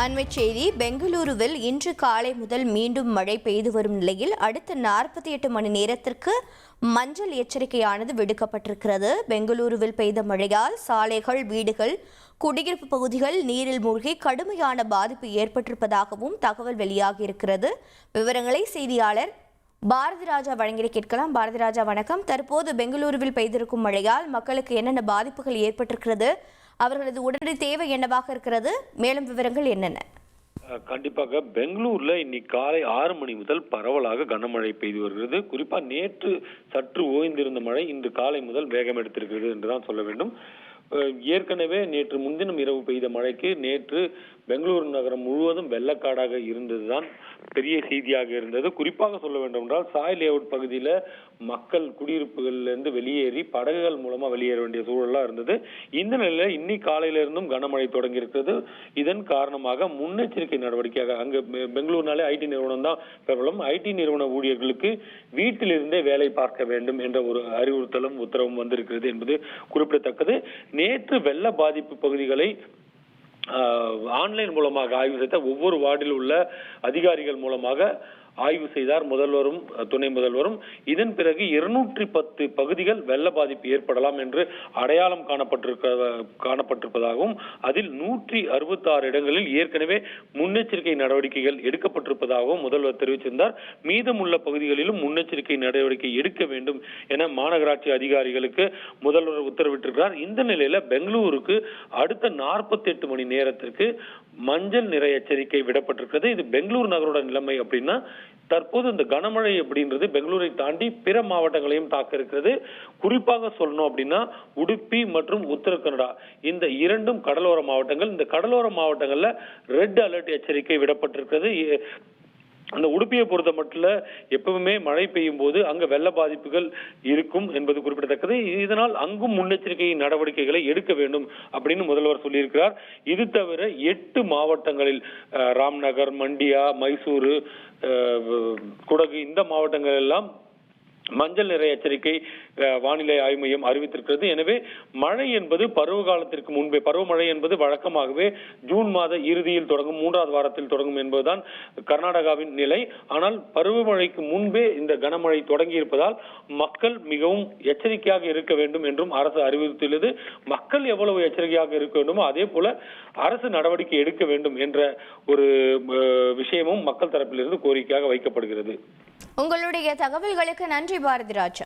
அண்மைச் செய்தி. பெங்களூருவில் இன்று காலை முதல் மீண்டும் மழை பெய்து வரும் நிலையில் அடுத்த 48 மணி நேரத்திற்கு மஞ்சள் எச்சரிக்கையானது விடுக்கப்பட்டிருக்கிறது. பெங்களூருவில் பெய்த மழையால் சாலைகள், வீடுகள், குடியிருப்பு பகுதிகள் நீரில் மூழ்கி கடுமையான பாதிப்பு ஏற்பட்டிருப்பதாகவும் தகவல் வெளியாகியிருக்கிறது. விவரங்களை செய்தியாளர் பாரதி ராஜா வழங்கி கேட்கலாம். பாரதி ராஜா, வணக்கம். தற்போது பெங்களூருவில் பெய்திருக்கும் மழையால் மக்களுக்கு என்னென்ன பாதிப்புகள் ஏற்பட்டிருக்கிறது? அவர்களது உடனடி தேவை என்னவாக இருக்கிறது? மேலும் விவரங்கள் என்னென்ன? கண்டிப்பாக பெங்களூர்ல இன்னைக்கு காலை 6 மணி முதல் பரவலாக கனமழை பெய்து வருகிறது. குறிப்பா நேற்று சற்று ஓய்ந்திருந்த மழை இன்று காலை முதல் வேகம் எடுத்திருக்கிறது என்றுதான் சொல்ல வேண்டும். ஏற்கனவே நேற்று முன்தினம் இரவு பெய்த மழைக்கு நேற்று பெங்களூரு நகரம் முழுவதும் வெள்ளக்காடாக இருந்ததுதான் பெரிய செய்தியாக இருந்தது. குறிப்பாக சொல்ல வேண்டும் என்றால் சாய் லேஅவுட் பகுதியில மக்கள் குடியிருப்புகள்ல இருந்து வெளியேறி படகுகள் மூலமா வெளியேற வேண்டிய சூழலா இருந்தது. இந்த நிலையில இன்னைக்கு காலையில இருந்தும் கனமழை தொடங்கி இருக்கிறது. இதன் காரணமாக முன்னெச்சரிக்கை நடவடிக்கையாக அங்க பெங்களூர்னாலே ஐடி நிறுவனம் தான் பிரபலம். ஐடி நிறுவன ஊழியர்களுக்கு வீட்டிலிருந்தே வேலை பார்க்க வேண்டும் என்ற ஒரு அறிவுறுத்தலும் உத்தரவும் வந்திருக்கிறது என்பது குறிப்பிடத்தக்கது. நேற்று வெள்ள பாதிப்பு பகுதிகளை ஆன்லைன் மூலமாக ஆய்வு செய்த ஒவ்வொரு வார்டில் உள்ள அதிகாரிகள் மூலமாக ஆய்வு செய்தார் முதல்வரும் துணை முதல்வரும். இதன் பிறகு 210 பகுதிகள் வெள்ள பாதிப்பு ஏற்படலாம் என்று அடையாளம் காணப்பட்டிருப்பதாகவும் அதில் 166 இடங்களில் ஏற்கனவே முன்னெச்சரிக்கை நடவடிக்கைகள் எடுக்கப்பட்டிருப்பதாகவும் முதல்வர் தெரிவித்திருந்தார். மீதமுள்ள பகுதிகளிலும் முன்னெச்சரிக்கை நடவடிக்கை எடுக்க வேண்டும் என மாநகராட்சி அதிகாரிகளுக்கு முதல்வர் உத்தரவிட்டிருக்கிறார். இந்த நிலையில பெங்களூருக்கு அடுத்த 48 மணி நேரத்திற்கு மஞ்சள் நிற எச்சரிக்கை விடப்பட்டிருக்கிறது. இது பெங்களூரு நகரோட நிலைமை அப்படின்னா தற்போது இந்த கனமழை அப்படின்றது பெங்களூரை தாண்டி பிற மாவட்டங்களையும் தாக்க இருக்கிறது. குறிப்பாக சொல்லணும் அப்படின்னா உடுப்பி மற்றும் உத்தர கன்னடா இந்த இரண்டும் கடலோர மாவட்டங்கள். இந்த கடலோர மாவட்டங்கள்ல ரெட் அலர்ட் எச்சரிக்கை விடப்பட்டிருக்கிறது. அந்த உடுப்பியை பொறுத்த மட்டும் எப்பவுமே மழை பெய்யும் போது அங்க வெள்ள பாதிப்புகள் இருக்கும் என்பது குறிப்பிடத்தக்கது. இதனால் அங்கும் முன்னெச்சரிக்கை நடவடிக்கைகளை எடுக்க வேண்டும் அப்படின்னு முதல்வர் சொல்லியிருக்கிறார். இது தவிர 8 மாவட்டங்களில் ராம்நகர், மண்டியா, மைசூரு, குடகு இந்த மாவட்டங்கள் எல்லாம் மஞ்சள் நிற எச்சரிக்கை வானிலை ஆய்வு மையம் அறிவித்திருக்கிறது. எனவே மழை என்பது பருவ காலத்திற்கு முன்பே, பருவமழை என்பது வழக்கமாகவே ஜூன் மாத இறுதியில் தொடங்கும், 3வது வாரத்தில் தொடங்கும் என்பதுதான் கர்நாடகாவின் நிலை. ஆனால் பருவமழைக்கு முன்பே இந்த கனமழை தொடங்கி இருப்பதால் மக்கள் மிகவும் எச்சரிக்கையாக இருக்க வேண்டும் என்றும் அரசு அறிவுறுத்தியுள்ளது. மக்கள் எவ்வளவு எச்சரிக்கையாக இருக்க வேண்டுமோ அதே போல அரசு நடவடிக்கை எடுக்க வேண்டும் என்ற ஒரு விஷயமும் மக்கள் தரப்பிலிருந்து கோரிக்கையாக வைக்கப்படுகிறது. உங்களுடைய தகவல்களுக்கு நன்றி பாரதி ராஜா.